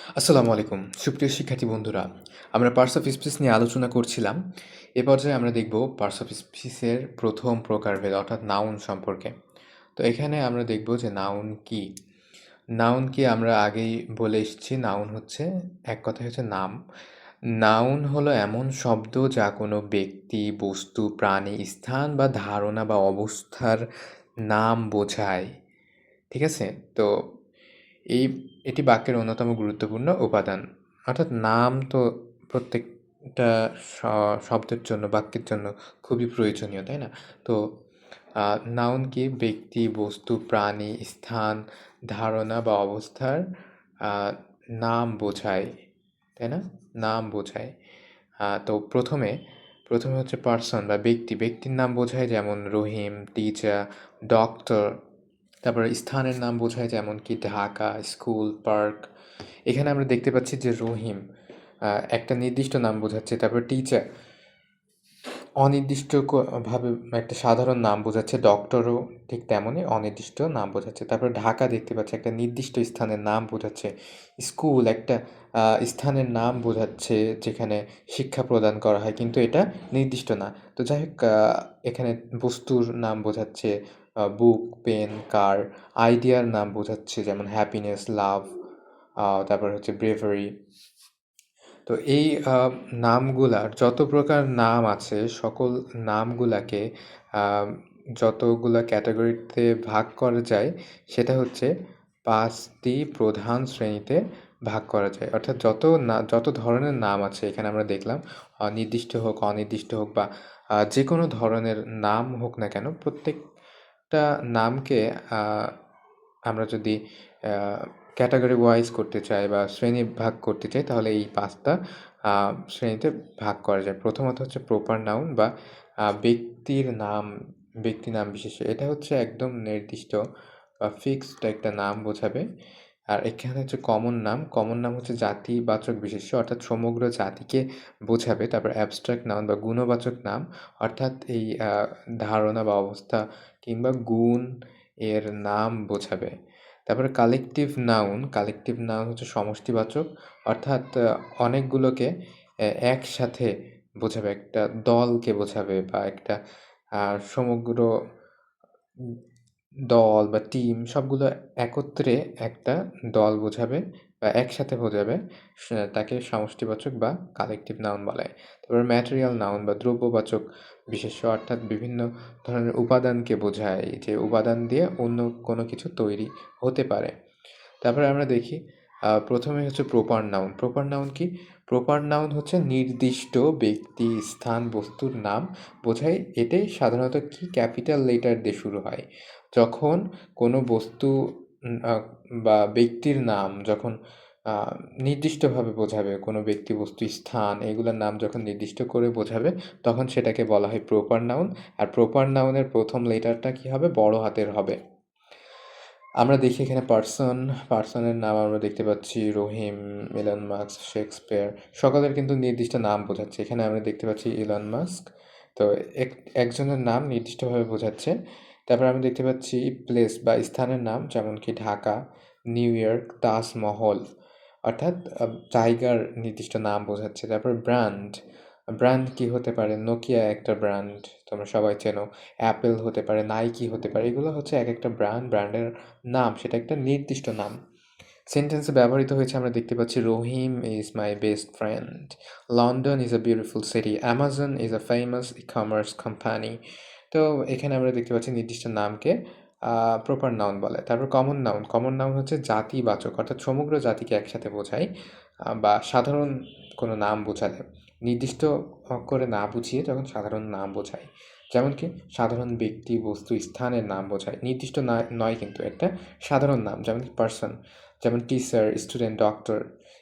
আসসালামু আলাইকুম সুপ্রিয় শিক্ষার্থী বন্ধুরা, আমরা পার্টস অফ স্পিচ নিয়ে আলোচনা করছিলাম। এ পর্যায়ে আমরা দেখব পার্টস অফ স্পিচের প্রথম প্রকারভেদ অর্থাৎ নাউন সম্পর্কে। তো এখানে আমরা দেখব যে নাউন কি। নাউন কি আমরা আগেই বলে এসেছি, নাউন হচ্ছে এক কথায় হচ্ছে নাম। নাউন হলো এমন শব্দ যা কোনো ব্যক্তি, বস্তু, প্রাণী, স্থান বা ধারণা বা অবস্থার নাম বোঝায়। ঠিক আছে? তো এই এটি বাক্যের অন্যতম গুরুত্বপূর্ণ উপাদান। অর্থাৎ নাম তো প্রত্যেকটা শ শব্দের জন্য, বাক্যের জন্য খুবই প্রয়োজনীয়, তাই না? তো নাউন কি? ব্যক্তি, বস্তু, প্রাণী, স্থান, ধারণা বা অবস্থার আ নাম বোঝায়, তাই না? নাম বোঝায়। তো প্রথমে হচ্ছে পারসন বা ব্যক্তি। ব্যক্তির নাম বোঝায় যেমন রহিম, টিচার, ডক্টর। তারপরে স্থানের নাম বোঝায় যেমন কি ঢাকা, স্কুল, পার্ক। এখানে আমরা দেখতে পাচ্ছি যে রহিম একটা নির্দিষ্ট নাম বোঝাচ্ছে। তারপর টিচার অনির্দিষ্ট ভাবে একটা সাধারণ নাম বোঝাচ্ছে। ডক্টরও ঠিক তেমনই অনির্দিষ্ট নাম বোঝাচ্ছে। তারপর ঢাকা দেখতে পাচ্ছি একটা নির্দিষ্ট স্থানের নাম বোঝাচ্ছে। স্কুল একটা স্থানের নাম বোঝাচ্ছে যেখানে শিক্ষা প্রদান করা হয়, কিন্তু এটা নির্দিষ্ট না। তো যাই হোক, এখানে বস্তুর নাম বোঝাচ্ছে বুক, পেন, কার। আইডিয়ার নাম বোঝাচ্ছে যেমন হ্যাপিনেস, লাভ, তারপর হচ্ছে ব্রেভারি। তো এই নামগুলার যত প্রকার নাম আছে, সকল নামগুলাকে আম যতগুলা ক্যাটেগরিতে ভাগ করা যায়, সেটা হচ্ছে ৫ টি প্রধান শ্রেণীতে ভাগ করা যায়। অর্থাৎ যত ধরনের নাম আছে এখানে আমরা দেখলাম, নির্দিষ্ট হোক, অনির্দিষ্ট হোক বা যেকোনো ধরনের নাম হোক না কেন, প্রত্যেকটা নামকে আ আমরা যদি আ ক্যাটেগরি ওয়াইজ করতে চাই বা শ্রেণীভাগ করতে চাই, তাহলে এই ৫ টা আ শ্রেণীতে ভাগ করা যায়। প্রথমত হচ্ছে প্রপার নাউন বা ব্যক্তির নাম, ব্যক্তি নাম বিশেষ্য। এটা হচ্ছে একদম নির্দিষ্ট বা ফিক্সড একটা নাম বোঝাবে। আর এখানে হচ্ছে কমন নাম। কমন নাম হচ্ছে জাতিবাচক বিশেষ্য, অর্থাৎ সমগ্র জাতিকে বোঝাবে। তারপর অ্যাবস্ট্রাক্ট নাউন বা গুণবাচক নাম, অর্থাৎ এই ধারণা বা অবস্থা কিংবা গুণ এর নাম বোঝাবে। তারপরে কালেকটিভ নাউন হচ্ছে সমষ্টিবাচক, অর্থাৎ অনেকগুলোকে একসাথে বোঝাবে, একটা দলকে বোঝাবে বা একটা সমগ্র উম দল বা টিম সবগুলো একত্রে একটা দল বোঝাবে বা একসাথে বোঝাবে। তাকে সমষ্টিবাচক বা কালেকটিভ নাউন বলে। তারপরে ম্যাটেরিয়াল নাউন বা দ্রব্যবাচক বিশেষ্য, অর্থাৎ বিভিন্ন ধরনের উপাদানকে বোঝায়, যে উপাদান দিয়ে অন্য কোনো কিছু তৈরি হতে পারে। তারপরে আমরা দেখি, ১ম এ হচ্ছে প্রপার নাউন। প্রপার নাউন কি? প্রপার নাউন হচ্ছে নির্দিষ্ট ব্যক্তি, স্থান, বস্তুর নাম বোঝায়। এটাই সাধারণত কি ক্যাপিটাল লেটার দিয়ে শুরু হয়। যখন কোনো বস্তু বা ব্যক্তির নাম যখন আ নির্দিষ্টভাবে বোঝাবে, কোনো ব্যক্তি, বস্তু, স্থান এগুলোর নাম যখন নির্দিষ্ট করে বোঝাবে, তখন সেটাকে বলা হয় প্রপার নাউন। আর প্রপার নাউনের ১ম লেটারটা কি হবে? বড় হাতের হবে। আমরা দেখি এখানে পার্সনের নাম আমরা দেখতে পাচ্ছি রহিম, ইলন মাস্ক, শেক্সপিয়ার। সকলের কিন্তু নির্দিষ্ট নাম বোঝাচ্ছে। এখানে আমরা দেখতে পাচ্ছি ইলন মাস্ক। তো এক একজনের নাম নির্দিষ্টভাবে বোঝাচ্ছে। তারপর আমরা দেখতে পাচ্ছি প্লেস বা স্থানের নাম, যেমন কি ঢাকা, নিউ ইয়র্ক, তাজমহল। অর্থাৎ জায়গার নির্দিষ্ট নাম বোঝাচ্ছে। তারপর ব্র্যান্ড কি হতে পারে? নোকিয়া একটা ব্র্যান্ড, তোমরা সবাই চেনো। অ্যাপেল হতে পারে, নাইকি হতে পারে। এগুলো হচ্ছে একেকটা ব্র্যান্ডের নাম, সেটা একটা নির্দিষ্ট নাম। সেন্টেন্সে ব্যবহৃত হয়েছে আমরা দেখতে পাচ্ছি Rahim is my best friend, London is a beautiful city, Amazon is a famous e-commerce company. তো এখানে আমরা দেখতে পাচ্ছি নির্দিষ্ট নামকে প্রপার নাউন বলে। তারপর কমন নাউন হচ্ছে জাতিবাচক, অর্থাৎ সমগ্র জাতিকে একসাথে বোঝায় বা সাধারণ কোনো নাম বোঝালে। নির্দিষ্ট করে না বুঝিয়ে যখন সাধারণ নাম বোঝায়। যেমন কি সাধারণ ব্যক্তি, বস্তু, স্থানের নাম বোঝায়। নির্দিষ্ট নয় কিন্তু একটা সাধারণ নাম, যেমন কি পারসন, যেমন টিচার, স্টুডেন্ট, ডক্টর।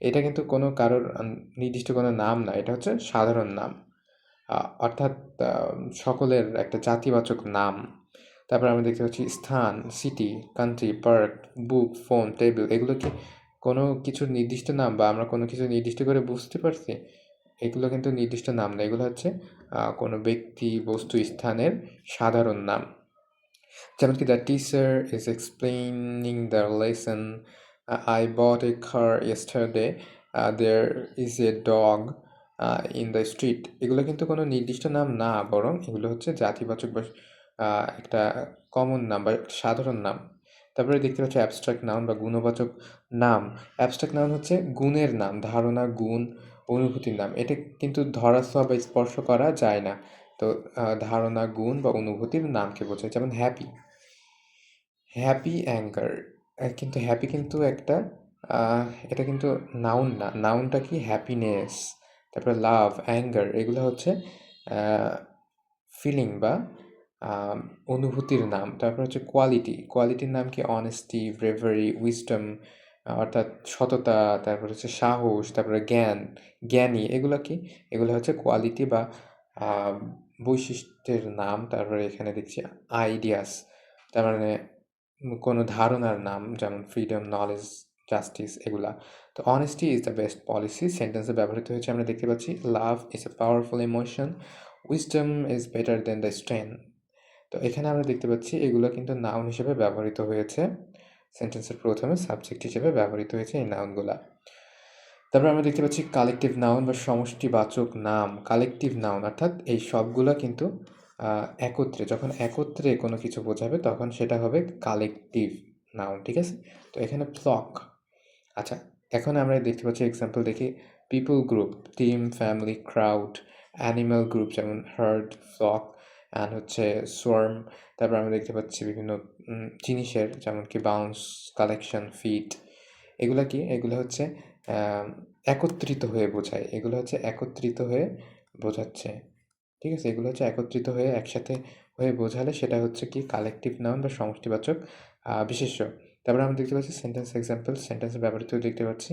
এটা কিন্তু কোনো কারোর নির্দিষ্ট কোনো নাম না, এটা হচ্ছে সাধারণ নাম। আ অর্থাৎ আ সকলের একটা জাতিবাচক নাম। তারপরে আমরা দেখতে পাচ্ছি স্থান, সিটি, কান্ট্রি, পার্ক, বুক, ফোন, টেবিল। এগুলো কি কোনো কিছুর নির্দিষ্ট নাম বা আমরা কোনো কিছু নির্দিষ্ট করে বুঝতে পারছি? এগুলো কিন্তু নির্দিষ্ট নাম না। এগুলো হচ্ছে কোনো ব্যক্তি, বস্তু, স্থানের সাধারণ নাম। যেমন কি the teacher is explaining the lesson, I bought a car yesterday. There is a dog in the street. এগুলো কিন্তু কোনো নির্দিষ্ট নাম না, বরং এগুলো হচ্ছে জাতিবাচক বা একটা কমন নাম বা সাধারণ নাম। তারপরে দেখতে পাচ্ছি অ্যাবস্ট্রাক্ট নাউন বা গুণবাচক নাম। অ্যাবস্ট্রাক্ট নাউন হচ্ছে গুণের নাম, ধারণা, গুণ, অনুভূতির নাম। এটা কিন্তু ধরা ছোঁয়া বা স্পর্শ করা যায় না। তো ধারণা, গুণ বা অনুভূতির নামকে বোঝায়। যেমন হ্যাপি, হ্যাপি অ্যাঙ্গার। কিন্তু হ্যাপি কিন্তু একটা এটা কিন্তু নাউন না। নাউনটা কি? হ্যাপিনেস। তারপরে লাভ, অ্যাঙ্গার এগুলো হচ্ছে ফিলিং বা আম অনুভূতির নাম। তারপর হচ্ছে কোয়ালিটি। কোয়ালিটির নাম কি? অনেস্টি, ব্রেভারি, উইজডম অর্থাৎ সততা, তারপর হচ্ছে সাহস, তারপরে জ্ঞান, জ্ঞানী এগুলো কি? এগুলো হচ্ছে কোয়ালিটি বা আ বৈশিষ্ট্যের নাম। তারপরে এখানে দেখছি আইডিয়াস, তার মানে কোনো ধারণার নাম, যেমন ফ্রিডম, নলেজ, জাস্টিস এগুলা। তো honesty is the best policy সেন্টেন্সে ব্যবহৃত হয়েছে। আমরা দেখতে পাচ্ছি love is a powerful emotion, wisdom is better then the strength. তো এখানে আমরা দেখতে পাচ্ছি এগুলো কিন্তু নাউন হিসেবে ব্যবহৃত হয়েছে। সেন্টেন্সের প্রথমে সাবজেক্ট হিসেবে ব্যবহৃত হয়েছে এই নাউনগুলা। তারপর আমরা দেখতে পাচ্ছি কালেকটিভ নাউন বা সমষ্টিবাচক নাম। কালেকটিভ নাউন অর্থাৎ এই সবগুলা কিন্তু একত্রে, যখন একত্রে কোনো কিছু বোঝাবে তখন সেটা হবে কালেকটিভ নাউন, ঠিক আছে? তো এখানে ফ্লক। আচ্ছা, এখন আমরা দেখতে পাচ্ছি এক্সাম্পল দেখি। People group, team, family, crowd. Animal group যেমন হার্ড, ফ্লক অ্যান্ড হচ্ছে সোয়ার্ম। তারপর আমরা দেখতে পাচ্ছি বিভিন্ন জিনিসের, যেমন কি বাউন্স, কালেকশন, ফিট। এগুলা কি? এগুলো হচ্ছে একত্রিত হয়ে বোঝায়। এগুলো হচ্ছে একত্রিত হয়ে বোঝাচ্ছে, ঠিক আছে? এগুলো হচ্ছে একত্রিত হয়ে একসাথে হয়ে বোঝালে সেটা হচ্ছে কি? কালেকটিভ নাউন বা সমষ্টিবাচক বিশেষ্য। তারপরে আমরা দেখতে পাচ্ছি সেন্টেন্স এক্সাম্পল। সেন্টেন্সে ব্যবহৃত দেখতে পাচ্ছি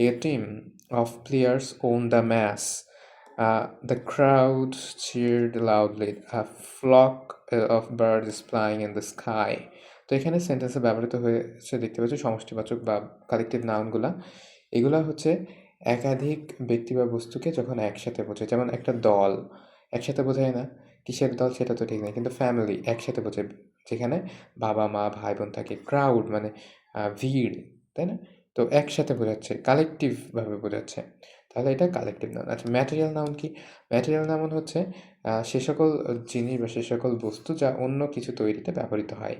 a team of players won the match, the crowd cheered loudly, a flock of birds flying in the sky. তো এখানে সেন্টেন্সে ব্যবহৃত হয়েছে দেখতে পাচ্ছি সমষ্টিবাচক বা কালেকটিভ নাউনগুলা। এগুলা হচ্ছে একাধিক ব্যক্তি বা বস্তুকে যখন একসাথে বোঝায়। যেমন একটা দল একসাথে বোঝায় না? কিসের দল সেটা তো ঠিক নাই। কিন্তু ফ্যামিলি একসাথে বোঝায়, যেখানে বাবা, মা, ভাই-বোন থাকে। ক্রাউড মানে ভিড়, তাই না? তো একসাথে বোঝাচ্ছে, কালেকটিভভাবে বোঝাচ্ছে। তাহলে এটা কালেকটিভ নাউন। আচ্ছা, ম্যাটেরিয়াল নাউন কি? ম্যাটেরিয়াল নাউন হচ্ছে সে সকল জিনিস বা সে সকল বস্তু যা অন্য কিছু তৈরিতে ব্যবহৃত হয়।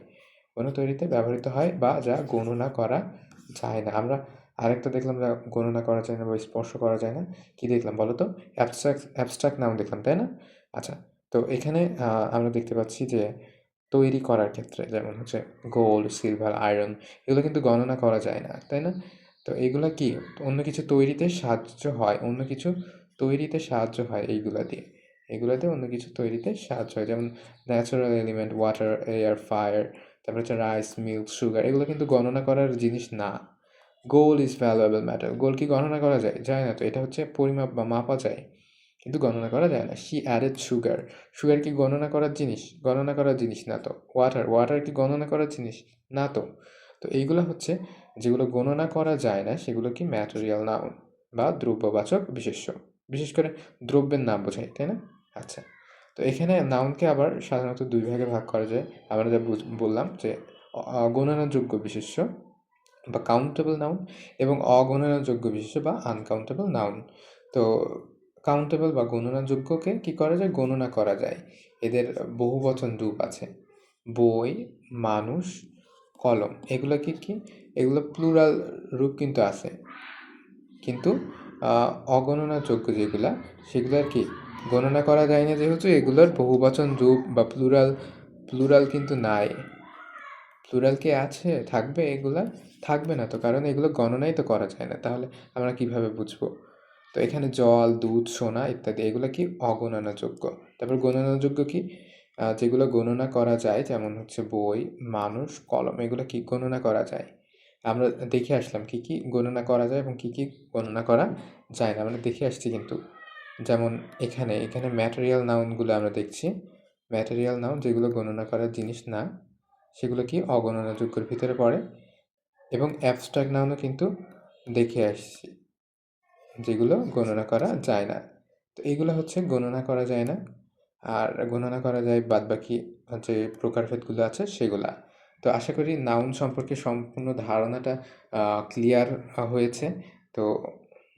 অন্য তৈরিতে ব্যবহৃত হয় বা যা গণনা করা যায় না। আমরা আরেকটা দেখলাম যা গণনা করা যায় না বা স্পর্শ করা যায় না। কি দেখলাম বলো তো? অ্যাবস্ট্রাক্ট নাউন দেখলাম, তাই না? আচ্ছা, তো এখানে আমরা দেখতে পাচ্ছি যে তৈরি করার ক্ষেত্রে যেমন হচ্ছে গোল্ড, সিলভার, আয়রন এগুলো কিন্তু গণনা করা যায় না, তাই না? তো এগুলা কি? অন্য কিছু তৈরিতে সাহায্য হয়, অন্য কিছু তৈরিতে সাহায্য হয় এইগুলা দিয়ে। এগুলা দিয়ে অন্য কিছু তৈরিতে সাহায্য হয়। যেমন natural element, water, air, fire, তারপর হচ্ছে রাইস, মিল্ক, সুগার এগুলো কিন্তু গণনা করার জিনিস না। Gold is valuable matter. Gold কি গণনা করা যায়? যায় না তো। এটা হচ্ছে পরিমাপ বা মাপা যায়, কিন্তু গণনা করা যায় না। She added sugar. সুগার কি গণনা করার জিনিস? গণনা করার জিনিস না তো। ওয়াটার কি গণনা করার জিনিস? না তো। তো এইগুলো হচ্ছে যেগুলো গণনা করা যায় না সেগুলো কি? ম্যাটেরিয়াল নাউন বা দ্রব্যবাচক বিশেষ্য। বিশেষ করে দ্রব্যের নাম বোঝায়, তাই না? আচ্ছা, তো এখানে নাউনকে আবার সাধারণত ২ ভাগে ভাগ করা যায়। আমরা যা বললাম যে গণনাযোগ্য বিশেষ্য বা কাউন্টেবল নাউন এবং অগণনাযোগ্য বিশেষ্য বা আনকাউন্টেবল নাউন। তো কাউন্টেবল বা গণনাযোগ্যকে কি করা যায়? গণনা করা যায়। এদের বহুবচন রূপ আছে। বই, মানুষ, কলম। এগুলা কি? এগুলো প্লুরাল রূপ কিন্তু আছে। কিন্তু অগণনাযোগ্য যেগুলা সেগুলার কি? গণনা করা যায় না, যেহেতু এগুলোর বহুবচন রূপ বা প্লুরাল কিন্তু নাই। প্লুরাল কি আছে? থাকবে এগুলা? থাকবে না তো, কারণ এগুলো গণনাই তো করা যায় না। তাহলে আমরা কিভাবে বুঝবো? তো এখানে জল, দুধ, সোনা ইত্যাদি এগুলো কি? অগণনাযোগ্য। তারপর গণনাযোগ্য কি? যেগুলো গণনা করা যায়, যেমন হচ্ছে বই, মানুষ, কলম এগুলো কি? গণনা করা যায়। আমরা দেখে আসলাম কি গণনা করা যায় এবং কি গণনা করা যায় না। আমরা দেখে আসছি কিন্তু। যেমন এখানে ম্যাটেরিয়াল নাউনগুলো আমরা দেখছি। ম্যাটেরিয়াল নাউন যেগুলো গণনা করার জিনিস না, সেগুলো কি? অগণনাযোগ্যের ভিতরে পড়ে। এবং অ্যাবস্ট্রাক্ট নাউনও কিন্তু দেখে আসছি, যেগুলো গণনা করা যায় না। তো এইগুলো হচ্ছে গণনা করা যায় না। আর গণনা করা যায় বাদবাকি যে প্রকারভেদগুলো আছে সেগুলা। তো আশা করি নাউন সম্পর্কে সম্পূর্ণ ধারণাটা ক্লিয়ার হয়েছে। তো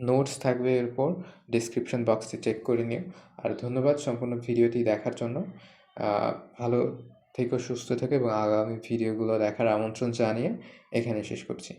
নোটস থাকবে এরপর ডেসক্রিপশন বক্সে চেক করে নিও। আর ধন্যবাদ সম্পূর্ণ ভিডিওটি দেখার জন্য। আ ভালো থেকো, সুস্থ থেকো এবং আগামী ভিডিওগুলো দেখার আমন্ত্রণ জানিয়ে এখানে শেষ করছি।